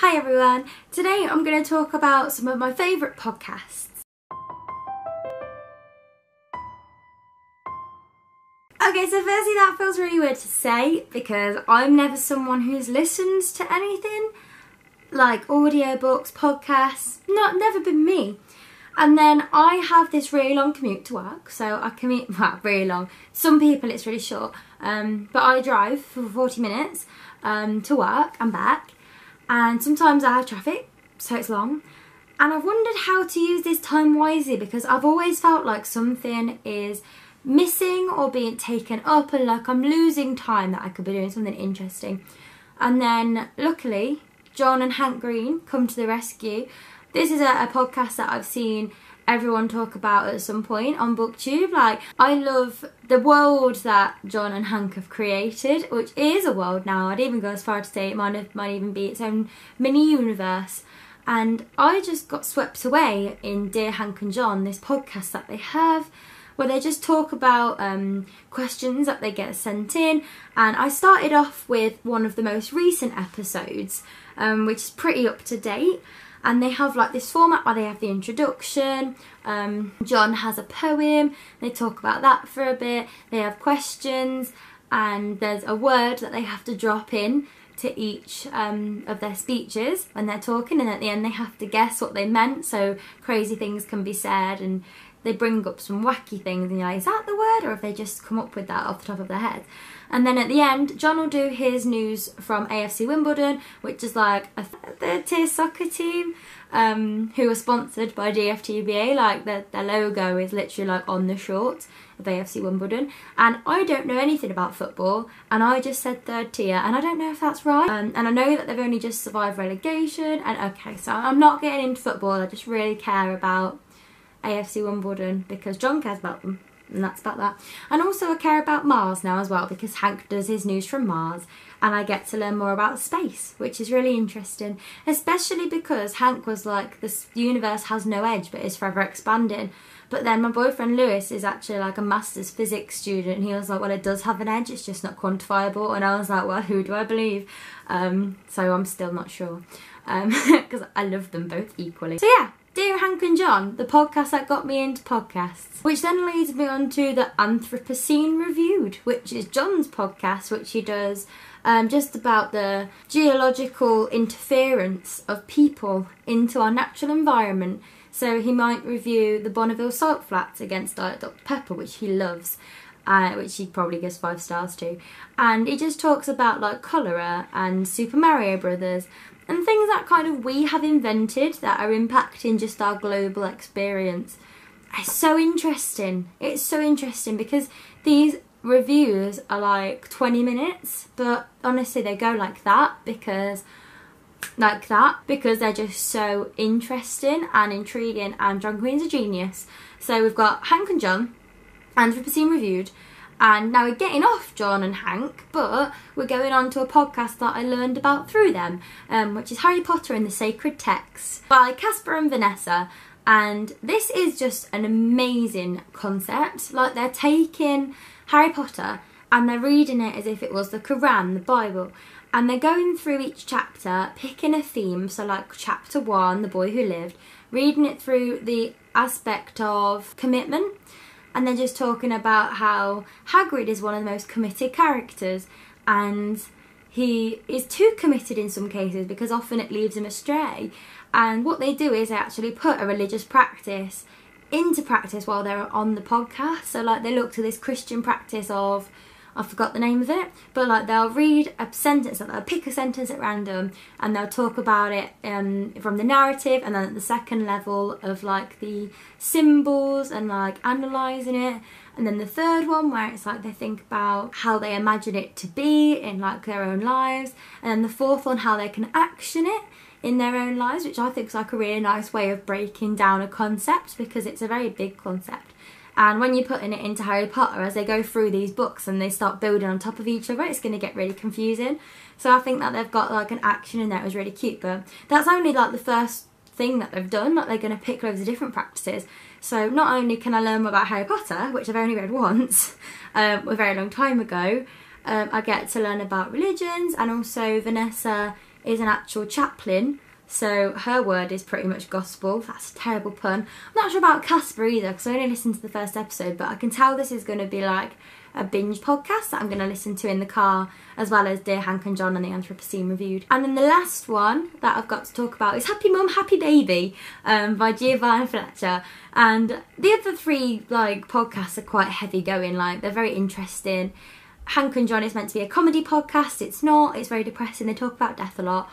Hi everyone, today I'm going to talk about some of my favourite podcasts. Okay, so firstly that feels really weird to say because I'm never someone who's listened to anything like audiobooks, podcasts, never been me. And then I have this really long commute to work, so I commute, well, really long. Some people it's really short, but I drive for 40 minutes to work and back. And sometimes I have traffic, so it's long. And I've wondered how to use this time wisely because I've always felt like something is missing or being taken up and like I'm losing time that I could be doing something interesting. And then luckily, John and Hank Green come to the rescue. This is a podcast that I've seen everyone talk about at some point on BookTube. Like, I love the world that John and Hank have created, which is a world now. I'd even go as far to say it might even be its own mini universe. And I just got swept away in Dear Hank and John, this podcast that they have, where they just talk about questions that they get sent in. And I started off with one of the most recent episodes, which is pretty up to date. And they have like this format where they have the introduction, John has a poem, they talk about that for a bit, they have questions, and there's a word that they have to drop in to each of their speeches when they're talking, and at the end they have to guess what they meant, so crazy things can be said, and they bring up some wacky things and you're like, is that the word? Or if they just come up with that off the top of their head. And then at the end, John will do his news from AFC Wimbledon, which is like a third tier soccer team who are sponsored by DFTBA. Like their logo is literally like on the shorts of AFC Wimbledon. And I don't know anything about football, and I just said third tier, and I don't know if that's right. And I know that they've only just survived relegation. And okay, so I'm not getting into football, I just really care about AFC Wimbledon because John cares about them, and that's about that. And also I care about Mars now as well because Hank does his news from Mars, and I get to learn more about space, which is really interesting, especially because Hank was like, this universe has no edge but is forever expanding. But then my boyfriend Lewis is actually like a master's physics student, and he was like, well, it does have an edge, it's just not quantifiable. And I was like, well, who do I believe? So I'm still not sure because I love them both equally. So yeah, Dear Hank and John, the podcast that got me into podcasts. Which then leads me on to the Anthropocene Reviewed, which is John's podcast, which he does just about the geological interference of people into our natural environment. So he might review the Bonneville salt flats against Diet Dr Pepper, which he loves, which he probably gives 5 stars to. And he just talks about like cholera and Super Mario Brothers, and things that kind of we have invented that are impacting just our global experience. It's so interesting. It's so interesting because these reviews are like 20 minutes, but honestly they go like that because they're just so interesting and intriguing, and John Green's a genius. So we've got Hank and John, Anthropocene Reviewed, and now we're getting off John and Hank, but we're going on to a podcast that I learned about through them, which is Harry Potter and the Sacred Texts by Casper and Vanessa. And this is just an amazing concept. Like, they're taking Harry Potter and they're reading it as if it was the Quran, the Bible. And they're going through each chapter, picking a theme. So like chapter 1, The Boy Who Lived, reading it through the aspect of commitment. And they're just talking about how Hagrid is one of the most committed characters, and he is too committed in some cases because often it leaves him astray. And what they do is they actually put a religious practice into practice while they're on the podcast. So like they look to this Christian practice of, I forgot the name of it, but like they'll read a sentence, they'll pick a sentence at random and they'll talk about it from the narrative, and then at the second level of like the symbols and like analysing it, and then the third one where it's like they think about how they imagine it to be in like their own lives, and then the fourth one how they can action it in their own lives, which I think is like a really nice way of breaking down a concept because it's a very big concept. And when you're putting it into Harry Potter, as they go through these books and they start building on top of each other, it's going to get really confusing. So I think that they've got like an action in there. It was really cute, but that's only like the first thing that they've done. Like, they're going to pick loads of different practices. So not only can I learn more about Harry Potter, which I've only read once, a very long time ago, I get to learn about religions, and also Vanessa is an actual chaplain, so her word is pretty much gospel. That's a terrible pun. I'm not sure about Casper either, because I only listened to the first episode, but I can tell this is going to be like a binge podcast that I'm going to listen to in the car, as well as Dear Hank and John and the Anthropocene Reviewed. And then the last one that I've got to talk about is Happy Mum, Happy Baby by Giovanna Fletcher. And the other three like podcasts are quite heavy going, like they're very interesting. Hank and John is meant to be a comedy podcast. It's not. It's very depressing. They talk about death a lot,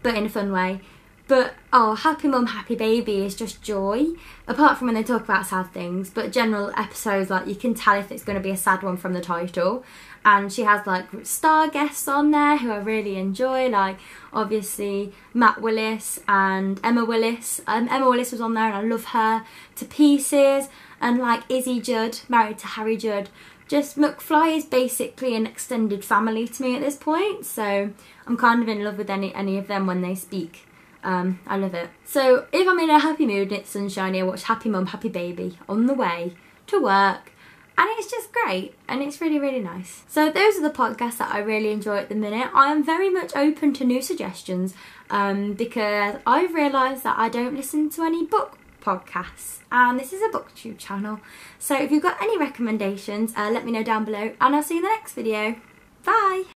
but in a fun way. But oh, Happy Mum, Happy Baby is just joy, apart from when they talk about sad things. But general episodes, like you can tell if it's going to be a sad one from the title. And she has like star guests on there who I really enjoy, like obviously Matt Willis and Emma Willis. Emma Willis was on there and I love her to pieces. And like Izzy Judd, married to Harry Judd. Just McFly is basically an extended family to me at this point, so I'm kind of in love with any of them when they speak. I love it. So if I'm in a happy mood and it's sunshiny, I watch Happy Mum, Happy Baby on the way to work, and it's just great and it's really, really nice. So those are the podcasts that I really enjoy at the minute. I am very much open to new suggestions because I've realised that I don't listen to any book podcasts, and this is a booktube channel. So if you've got any recommendations, let me know down below, and I'll see you in the next video. Bye!